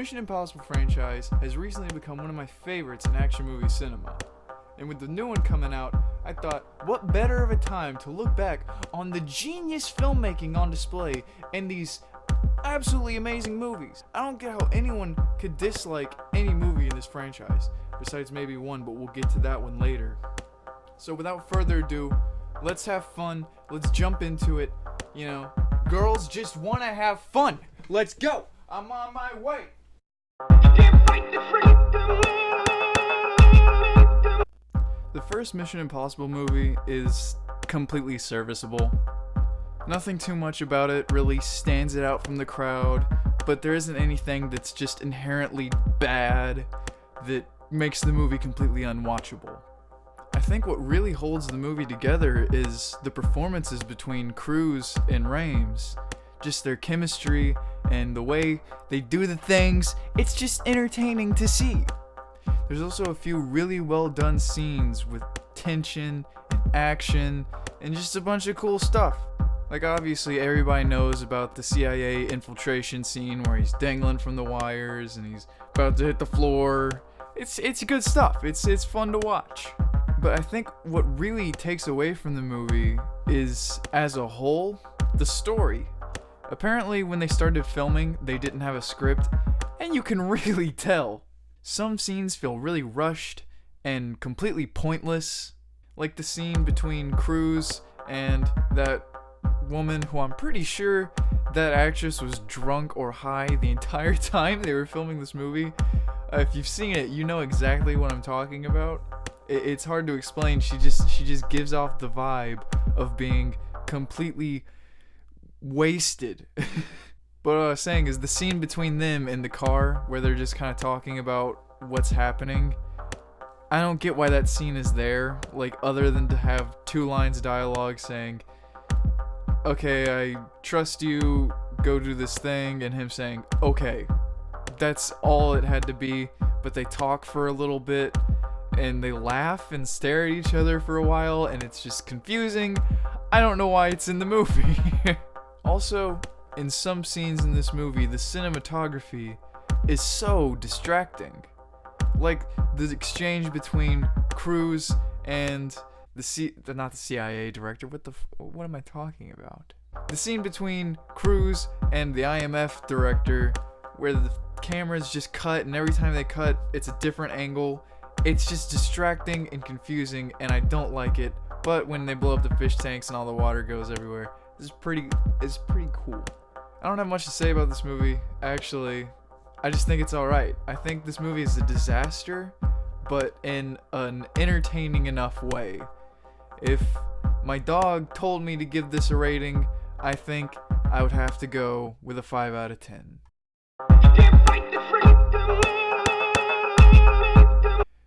Mission Impossible franchise has recently become one of my favorites in action movie cinema. And with the new one coming out, I thought, what better of a time to look back on the genius filmmaking on display in these absolutely amazing movies. I don't get how anyone could dislike any movie in this franchise, besides maybe one, but we'll get to that one later. So without further ado, let's have fun, let's jump into it. You know, girls just want to have fun. Let's go! I'm on my way! The first Mission Impossible movie is completely serviceable. Nothing too much about it really stands it out from the crowd, but there isn't anything that's just inherently bad that makes the movie completely unwatchable. I think what really holds the movie together is the performances between Cruise and Rames. Just their chemistry and the way they do the things, it's just entertaining to see. There's also a few really well done scenes with tension and action and just a bunch of cool stuff. Like obviously everybody knows about the CIA infiltration scene where he's dangling from the wires and he's about to hit the floor. It's good stuff. It's fun to watch. But I think what really takes away from the movie is, as a whole, the story. Apparently when they started filming, they didn't have a script, and you can really tell. Some scenes feel really rushed and completely pointless, like the scene between Cruise and that woman who I'm pretty sure that actress was drunk or high the entire time they were filming this movie. If you've seen it, you know exactly what I'm talking about. It's hard to explain. She just gives off the vibe of being completely wasted. But what I was saying is the scene between them in the car where they're just kind of talking about what's happening, I don't get why that scene is there, like other than to have 2 lines of dialogue saying, okay, I trust you, go do this thing, and him saying, okay. That's all it had to be, but they talk for a little bit and they laugh and stare at each other for a while, and it's just confusing. I don't know why it's in the movie. Also, in some scenes in this movie, the cinematography is so distracting. Like the exchange between Cruise and not the CIA director. What am I talking about? The scene between Cruise and the IMF director, where the cameras just cut, and every time they cut, it's a different angle. It's just distracting and confusing, and I don't like it. But when they blow up the fish tanks and all the water goes everywhere, it's pretty cool. I don't have much to say about this movie, actually. I just think it's alright. I think this movie is a disaster, but in an entertaining enough way. If my dog told me to give this a rating, I think I would have to go with a 5 out of 10.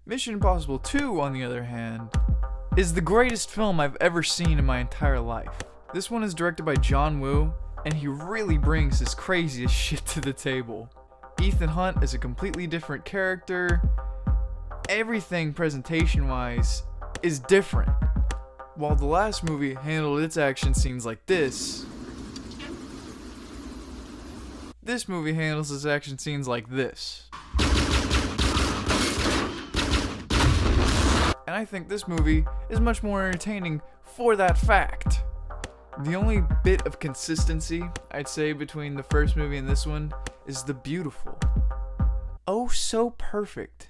Mission Impossible 2, on the other hand, is the greatest film I've ever seen in my entire life. This one is directed by John Woo, and he really brings his craziest shit to the table. Ethan Hunt is a completely different character. Everything presentation-wise is different. While the last movie handled its action scenes like this movie handles its action scenes like this. And I think this movie is much more entertaining for that fact. The only bit of consistency I'd say between the first movie and this one is the beautiful, oh so perfect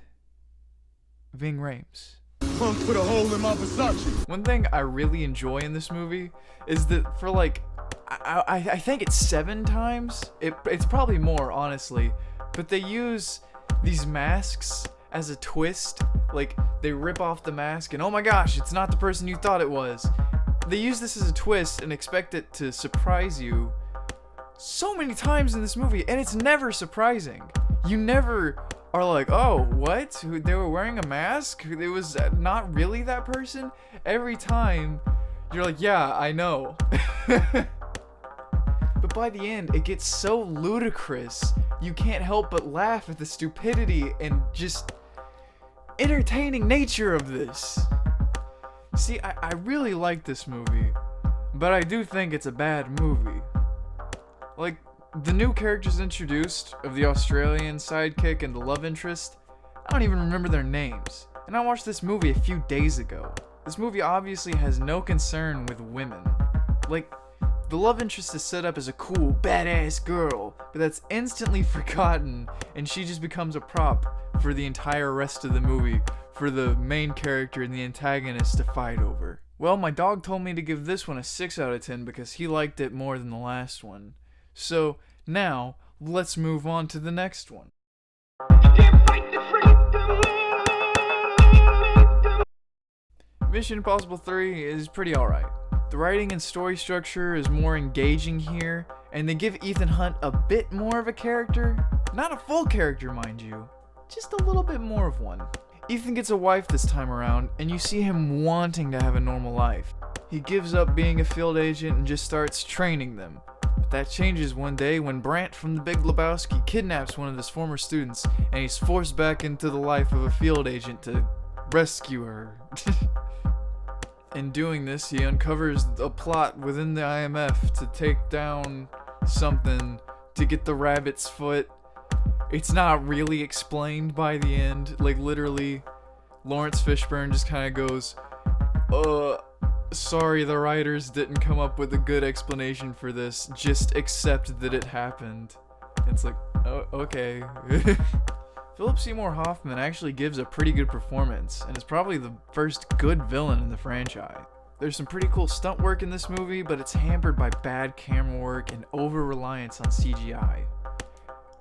Ving Rhames. Put a hole in my Versace. One thing I really enjoy in this movie is that for like, I think it's 7 times, it's probably more honestly, but they use these masks as a twist. Like they rip off the mask and oh my gosh, it's not the person you thought it was. They use this as a twist and expect it to surprise you so many times in this movie, and it's never surprising. You never are like, oh, what? They were wearing a mask? It was not really that person? Every time, you're like, yeah, I know. But by the end, it gets so ludicrous, you can't help but laugh at the stupidity and just entertaining nature of this. See, I really like this movie, but I do think it's a bad movie. Like, The new characters introduced of the Australian sidekick and the love interest, I don't even remember their names. And I watched this movie a few days ago. This movie obviously has no concern with women. Like, the love interest is set up as a cool, badass girl, but that's instantly forgotten, and she just becomes a prop for the entire rest of the movie for the main character and the antagonist to fight over. Well, my dog told me to give this one a 6 out of 10 because he liked it more than the last one. So, now, let's move on to the next one. Mission Impossible 3 is pretty alright. The writing and story structure is more engaging here, and they give Ethan Hunt a bit more of a character. Not a full character, mind you, just a little bit more of one. Ethan gets a wife this time around, and you see him wanting to have a normal life. He gives up being a field agent and just starts training them. But that changes one day when Brant from The Big Lebowski kidnaps one of his former students, and he's forced back into the life of a field agent to rescue her. In doing this, he uncovers a plot within the IMF to take down something to get the rabbit's foot. It's not really explained by the end. Like, literally, Lawrence Fishburne just kind of goes, sorry, the writers didn't come up with a good explanation for this. Just accept that it happened. It's like, oh, okay. Philip Seymour Hoffman actually gives a pretty good performance, and is probably the first good villain in the franchise. There's some pretty cool stunt work in this movie, but it's hampered by bad camera work and over-reliance on CGI.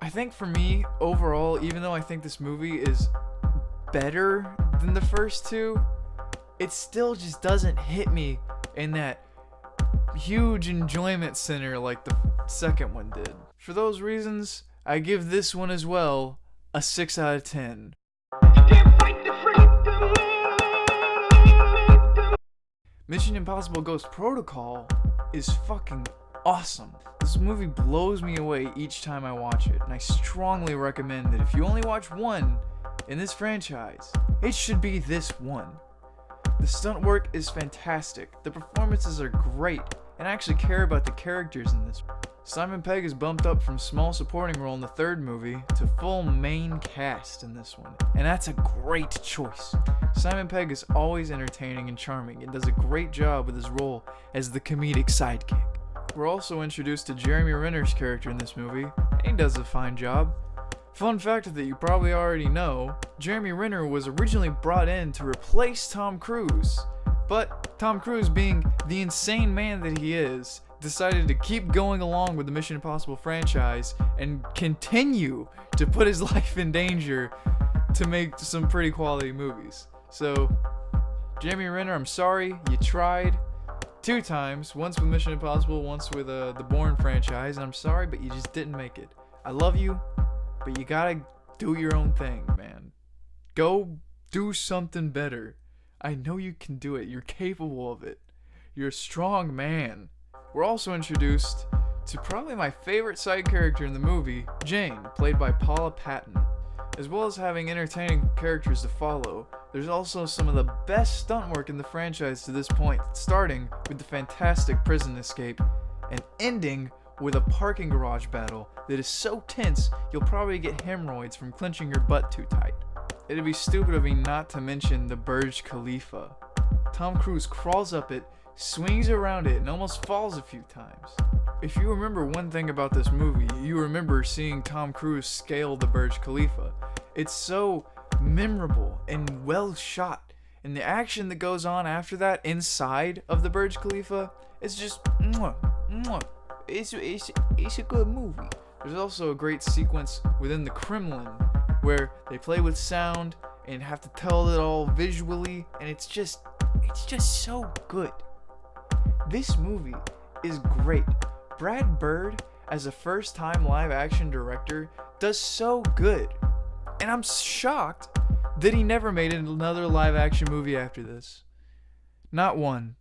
I think for me, overall, even though I think this movie is better than the first two, it still just doesn't hit me in that huge enjoyment center like the second one did. For those reasons, I give this one as well a 6 out of 10. Mission Impossible Ghost Protocol is fucking awesome. This movie blows me away each time I watch it, and I strongly recommend that if you only watch one in this franchise, it should be this one. The stunt work is fantastic, the performances are great, and I actually care about the characters in this. Simon Pegg is bumped up from small supporting role in the third movie to full main cast in this one, and that's a great choice. Simon Pegg is always entertaining and charming and does a great job with his role as the comedic sidekick. We're also introduced to Jeremy Renner's character in this movie, and he does a fine job. Fun fact that you probably already know, Jeremy Renner was originally brought in to replace Tom Cruise, but Tom Cruise, being the insane man that he is, decided to keep going along with the Mission Impossible franchise and continue to put his life in danger to make some pretty quality movies. So, Jeremy Renner, I'm sorry, you tried 2 times, once with Mission Impossible, once with the Bourne franchise, and I'm sorry, but you just didn't make it. I love you, but you gotta do your own thing, man. Go do something better. I know you can do it. You're capable of it. You're a strong man. We're also introduced to probably my favorite side character in the movie, Jane, played by Paula Patton. As well as having entertaining characters to follow, there's also some of the best stunt work in the franchise to this point, starting with the fantastic prison escape and ending with a parking garage battle that is so tense you'll probably get hemorrhoids from clenching your butt too tight. It'd be stupid of me not to mention the Burj Khalifa. Tom Cruise crawls up it, swings around it, and almost falls a few times. If you remember one thing about this movie, you remember seeing Tom Cruise scale the Burj Khalifa. It's so memorable and well shot, and the action that goes on after that inside of the Burj Khalifa is just mwah, mwah. It's a good movie. There's also a great sequence within the Kremlin where they play with sound and have to tell it all visually, and it's just so good. This movie is great. Brad Bird, as a first-time live-action director, does so good. And I'm shocked that he never made another live-action movie after this. Not one.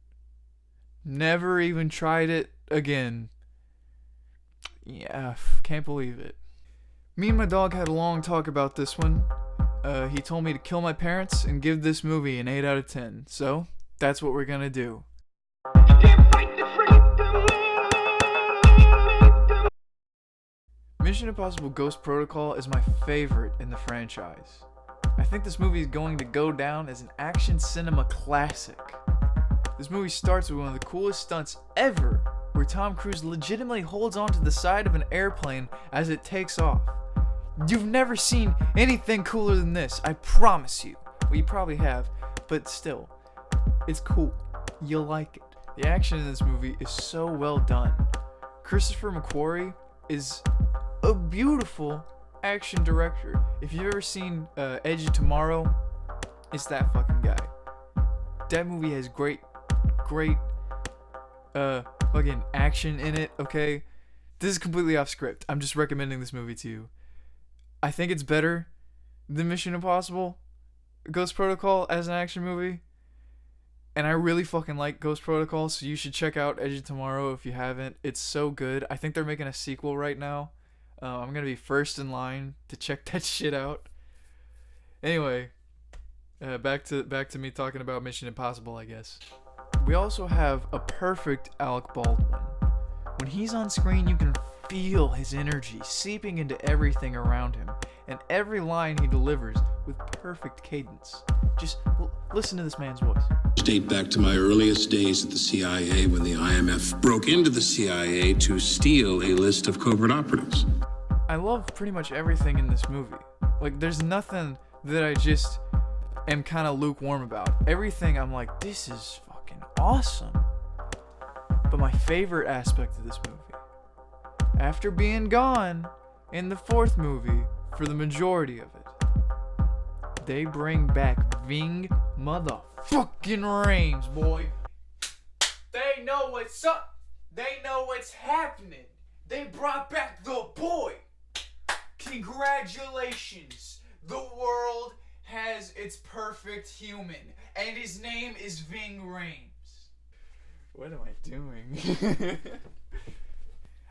Never even tried it again. Yeah, can't believe it. Me and my dog had a long talk about this one. He told me to kill my parents and give this movie an 8 out of 10. So, that's what we're gonna do. Mission Impossible Ghost Protocol is my favorite in the franchise. I think this movie is going to go down as an action cinema classic. This movie starts with one of the coolest stunts ever, where Tom Cruise legitimately holds onto the side of an airplane as it takes off. You've never seen anything cooler than this, I promise you. Well, you probably have, but still, it's cool. You'll like it. The action in this movie is so well done. Christopher McQuarrie is a beautiful action director. If you've ever seen Edge of Tomorrow, it's that fucking guy. That movie has great fucking action in it, okay? This is completely off script. I'm just recommending this movie to you. I think it's better than Mission Impossible Ghost Protocol as an action movie. And I really fucking like Ghost Protocol, so you should check out Edge of Tomorrow if you haven't. It's so good. I think they're making a sequel right now. I'm gonna be first in line to check that shit out. Anyway, back to me talking about Mission Impossible, I guess. We also have a perfect Alec Baldwin. When he's on screen, you can feel his energy seeping into everything around him, and every line he delivers with perfect cadence. Just listen to this man's voice. Date back to my earliest days at the CIA when the IMF broke into the CIA to steal a list of covert operatives. I love pretty much everything in this movie. Like, there's nothing that I just am kind of lukewarm about. Everything I'm like, this is fucking awesome. But my favorite aspect of this movie, after being gone in the fourth movie for the majority of it, they bring back Ving motherfucking Rhames, boy. They know what's up. They know what's happening. They brought back the boy. Congratulations. The world has its perfect human, and his name is Ving Rhames. What am I doing?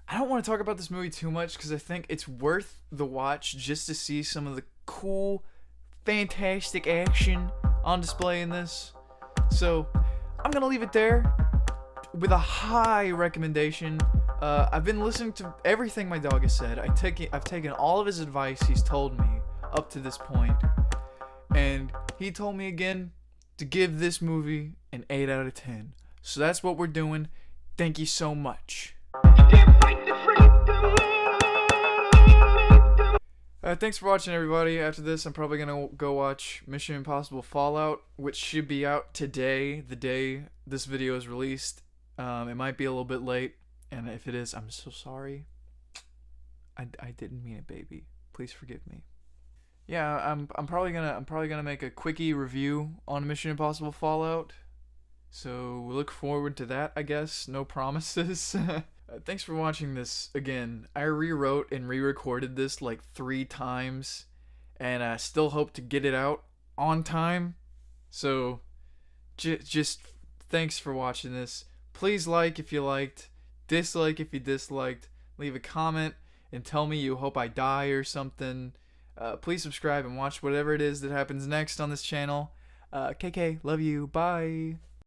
I don't want to talk about this movie too much because I think it's worth the watch just to see some of the cool, fantastic action on display in this. So I'm gonna leave it there with a high recommendation. I've been listening to everything my dog has said. I've taken all of his advice he's told me up to this point, and he told me again to give this movie an 8 out of 10. So that's what we're doing. Thank you so much. Thanks for watching, everybody. After this, I'm probably gonna go watch Mission Impossible Fallout, which should be out today, the day this video is released. It might be a little bit late, and if it is, I'm so sorry. I didn't mean it, baby. Please forgive me. Yeah, I'm probably gonna make a quickie review on Mission Impossible Fallout. So we look forward to that, I guess. No promises. Thanks for watching this again. I rewrote and re-recorded this like 3 times, and I still hope to get it out on time. So just thanks for watching this. Please like if you liked, dislike if you disliked, leave a comment and tell me you hope I die or something. Please subscribe and watch whatever it is that happens next on this channel. KK, love you. Bye.